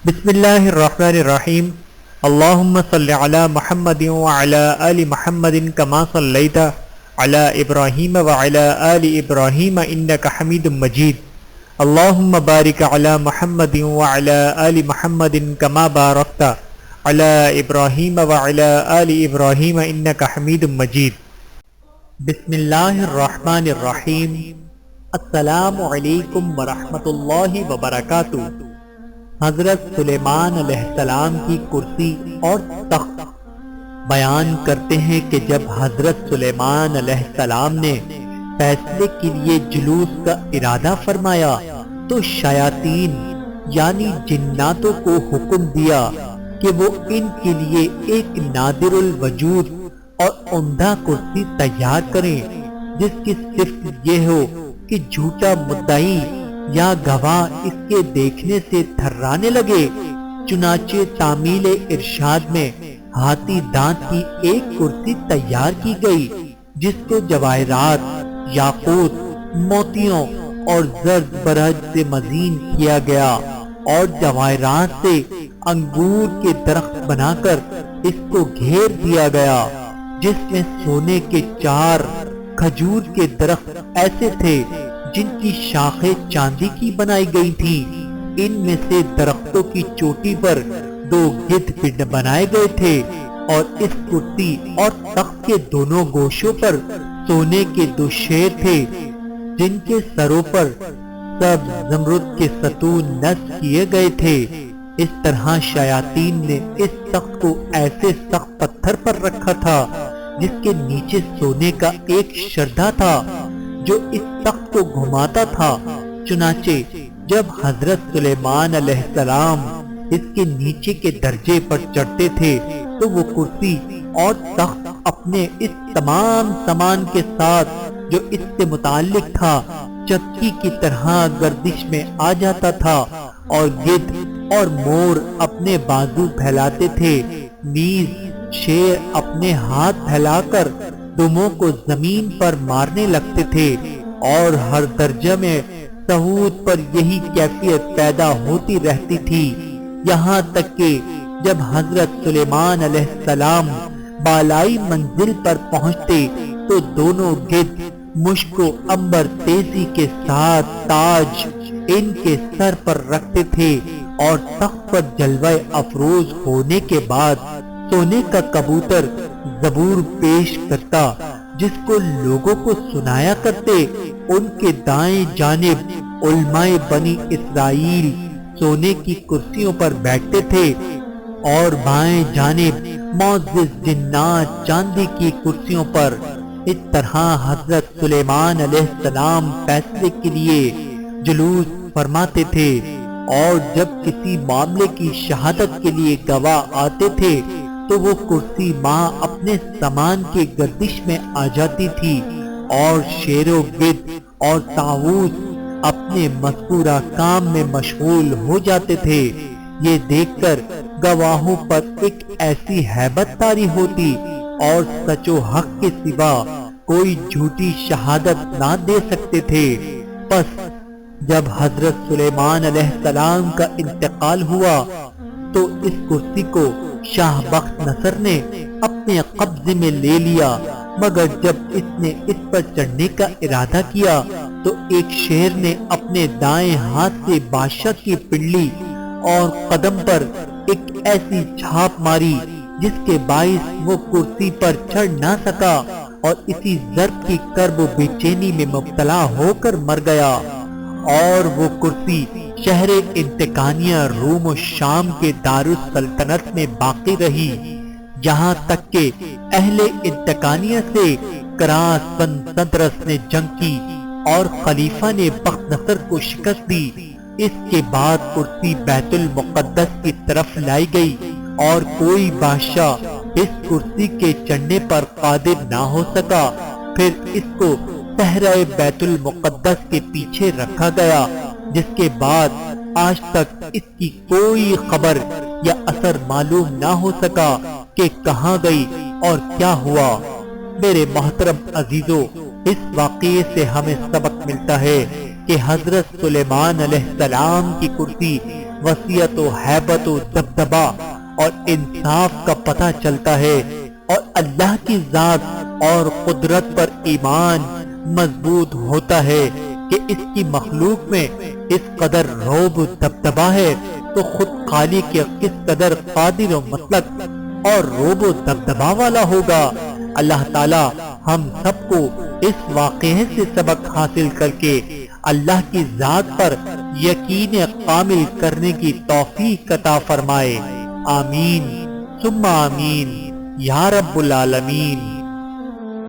بسم اللہ الرحمن الرحیم اللہم صل علی محمد وعلی آل محمد کما صلیت علی ابراہیم وعلی آل ابراہیم انک حمید مجید اللہم بارک علی محمد وعلی آل محمد کما بارکت علی ابراہیم وعلی آل ابراہیم انک حمید مجید۔ بسم اللہ الرحمن الرحیم۔ السلام علیکم ورحمۃ اللہ وبرکاتہ۔ حضرت سلیمان علیہ السلام کی کرسی اور تخت بیان کرتے ہیں کہ جب حضرت سلیمان علیہ السلام نے فیصلے کے لیے جلوس کا ارادہ فرمایا تو شیاطین یعنی جناتوں کو حکم دیا کہ وہ ان کے لیے ایک نادر الوجود اور عمدہ کرسی تیار کریں جس کی صفت یہ ہو کہ جھوٹا مدعی یا گواہ اس کے دیکھنے سے تھرانے لگے۔ چنانچہ تعمیل ارشاد میں ہاتھی دانت کی ایک کرسی تیار کی گئی جس کو جواہرات، یاقوت، موتیوں اور زرد برج سے مزین کیا گیا اور جواہرات سے انگور کے درخت بنا کر اس کو گھیر دیا گیا، جس میں سونے کے 4 کھجور کے درخت ایسے تھے جن کی شاخیں چاندی کی بنائی گئی تھیں۔ ان میں سے درختوں کی چوٹی پر 2 گدھ پنڈ بنائے گئے تھے اور اس کرسی اور تخت کے دونوں گوشوں پر سونے کے 2 شیر تھے جن کے سروں پر سب زمرد کے ستون نصب کیے گئے تھے۔ اس طرح شیاطین نے اس تخت کو ایسے سخت پتھر پر رکھا تھا جس کے نیچے سونے کا ایک شردھا تھا جو اس تخت کو گھماتا تھا۔ چنانچہ جب حضرت سلیمان علیہ السلام اس کے نیچے کے درجے پر چڑھتے تھے تو وہ کرسی اور تخت اپنے اس تمام سامان کے ساتھ جو اس سے متعلق تھا چکی کی طرح گردش میں آ جاتا تھا اور گدھ اور مور اپنے بازو پھیلاتے تھے، نیز شیر اپنے ہاتھ پھیلا کر دموں کو زمین پر مارنے لگتے تھے اور ہر درجہ میں صعود پر یہی کیفیت پیدا ہوتی رہتی تھی، یہاں تک کہ جب حضرت سلیمان علیہ السلام بالائی منزل پر پہنچتے تو دونوں گدھ مشک و عنبر تیزی کے ساتھ تاج ان کے سر پر رکھتے تھے اور تخت پر جلوہ افروز ہونے کے بعد سونے کا کبوتر زبور پیش کرتا جس کو لوگوں کو سنایا کرتے۔ ان کے دائیں جانب علماء بنی اسرائیل سونے کی کرسیوں پر بیٹھتے تھے اور بائیں جانب معزز جنات چاندی کی کرسیوں پر۔ اس طرح حضرت سلیمان علیہ السلام فیصلے کے لیے جلوس فرماتے تھے اور جب کسی معاملے کی شہادت کے لیے گواہ آتے تھے تو وہ کرسی ماں اپنے سامان کے گردش میں آ جاتی تھی اور شیر و گدھ اور طاووس اپنے مذکورہ کام میں مشغول ہو جاتے تھے۔ یہ دیکھ کر گواہوں پر ایک ایسی ہیبت طاری ہوتی اور سچ و حق کے سوا کوئی جھوٹی شہادت نہ دے سکتے تھے۔ پس جب حضرت سلیمان علیہ السلام کا انتقال ہوا تو اس کرسی کو شاہ بخت نصر نے اپنے قبضے میں لے لیا، مگر جب اس نے اس پر چڑھنے کا ارادہ کیا تو ایک شیر نے اپنے دائیں ہاتھ سے بادشاہ کی پنڈلی اور قدم پر ایک ایسی چھاپ ماری جس کے باعث وہ کرسی پر چڑھ نہ سکا اور اسی ضرب کی کرب و بے چینی میں مبتلا ہو کر مر گیا، اور وہ کرسی شہر انتقانیہ روم و شام کے دارالسلطنت میں باقی رہی، یہاں تک کہ اہل انتقانیہ سے کراس بن سدرس نے جنگ کی اور خلیفہ نے بخت نصر کو شکست دی۔ اس کے بعد کرسی بیت المقدس کی طرف لائی گئی اور کوئی بادشاہ اس کرسی کے چڑھنے پر قادر نہ ہو سکا۔ پھر اس کو صحرا بیت المقدس کے پیچھے رکھا گیا، جس کے بعد آج تک اس کی کوئی خبر یا اثر معلوم نہ ہو سکا کہ کہاں گئی اور کیا ہوا۔ میرے محترم عزیزو، اس واقعے سے ہمیں سبق ملتا ہے کہ حضرت سلیمان علیہ السلام کی کرسی وسعت و ہیبت و دبدبا اور انصاف کا پتہ چلتا ہے، اور اللہ کی ذات اور قدرت پر ایمان مضبوط ہوتا ہے کہ اس کی مخلوق میں اس قدر رعب و دبدبا ہے تو خود خالق کے کس قدر قادر و مطلق اور رعب و دبدبا والا ہوگا۔ اللہ تعالی ہم سب کو اس واقعے سے سبق حاصل کر کے اللہ کی ذات پر یقین کامل کرنے کی توفیق عطا فرمائے۔ آمین ثم آمین یا رب العالمین۔